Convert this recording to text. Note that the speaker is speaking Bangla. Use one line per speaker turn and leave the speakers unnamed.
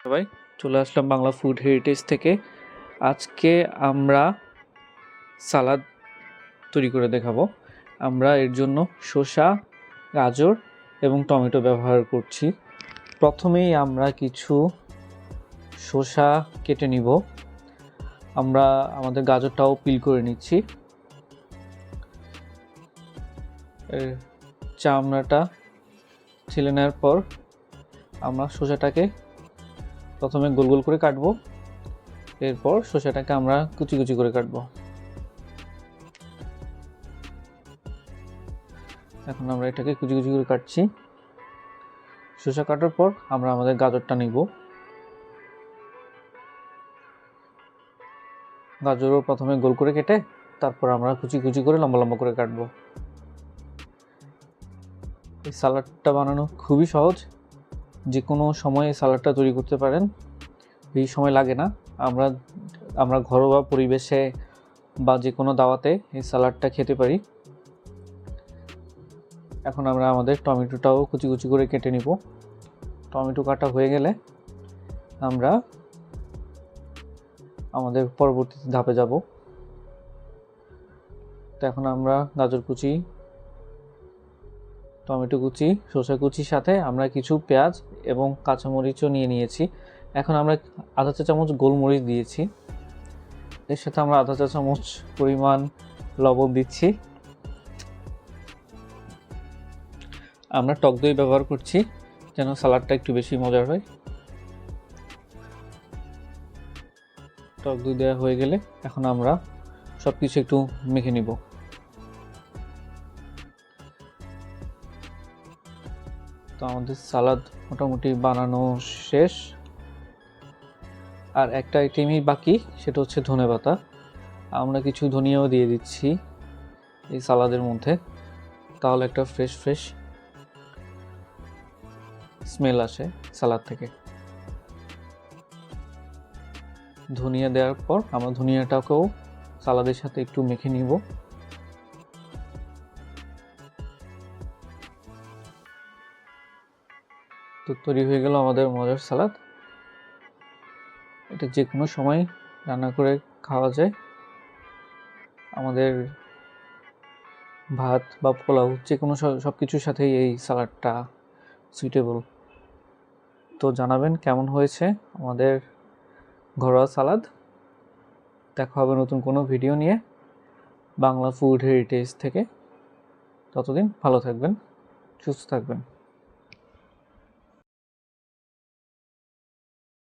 সবাই চলে আসলাম বাংলা ফুড হেরিটেজ থেকে। আজকে আমরা সালাদ তৈরি করে দেখাবো। আমরা এর জন্য শসা, গাজর এবং টমেটো ব্যবহার করছি। প্রথমেই আমরা কিছু শসা কেটে নিব। আমরা আমাদের গাজরটাও পিল করে নিচ্ছি। চামড়াটা ছিলে নেওয়ার পর আমরা শসাটাকে প্রথমে গোল গোল করে কাটবো। এরপর শসাটাকে আমরা কুচি কুচি করে কাটবো। এখন আমরা এটাকে কুচি কুচি করে কাটছি। শসা কাটার পর আমরা আমাদের গাজরটা নিব। গাজরও প্রথমে গোল করে কেটে তারপর আমরা কুচি কুচি করে লম্বা লম্বা করে কাটবো। এই সালাডটা বানানো খুবই সহজ, যে কোনো সময় এই সালাডটা তৈরি করতে পারেন, বেশি সময় লাগে না। আমরা ঘরোয়া পরিবেশে বা যে কোনো দাওয়াতে এই সালাডটা খেতে পারি। এখন আমরা আমাদের টমেটোটাও কুচি কুচি করে কেটে নিব। টমেটো কাটা হয়ে গেলে আমরা আমাদের পরবর্তী ধাপে যাব। তো এখন আমরা গাজর কুচি, টমেটো কুচি, শসা কুচির সাথে আমরা কিছু পেঁয়াজ এবং কাঁচামরিচও নিয়েছি। এখন আমরা আধা চা চামচ গোলমরিচ দিয়েছি। এর সাথে আমরা আধা চা চামচ পরিমাণ লবণ দিচ্ছি। আমরা টক দই ব্যবহার করছি যেন সালাডটা একটু বেশি মজার হয়। টক দই দেওয়া হয়ে গেলে এখন আমরা সব কিছু একটু মেখে নিব। তো আমাদের সালাদ মোটামুটি বানানো শেষ। আর একটা আইটেমই বাকি, সেটা হচ্ছে ধনেপাতা। আমরা কিছু ধনিয়াও দিয়ে দিচ্ছি এই সালাদের মধ্যে, তাহলে একটা ফ্রেশ স্মেল আসে সালাদ থেকে। ধনিয়া দেওয়ার পর আমরা ধনিয়াটাকেও সালাদের সাথে একটু মেখে নিব। তো তৈরি হয়ে গেল আমাদের মজার সালাদ। এটা যে কোনো সময় রান্না করে খাওয়া যায়। আমাদের ভাত বা পোলাও যে কোনো সব কিছুর সাথেই এই সালাডটা সুইটেবল। তো জানাবেন কেমন হয়েছে আমাদের ঘরোয়া সালাদ। দেখা হবে নতুন কোনো ভিডিও নিয়ে বাংলা ফুড হেরিটেজ থেকে। ততদিন ভালো থাকবেন, সুস্থ থাকবেন।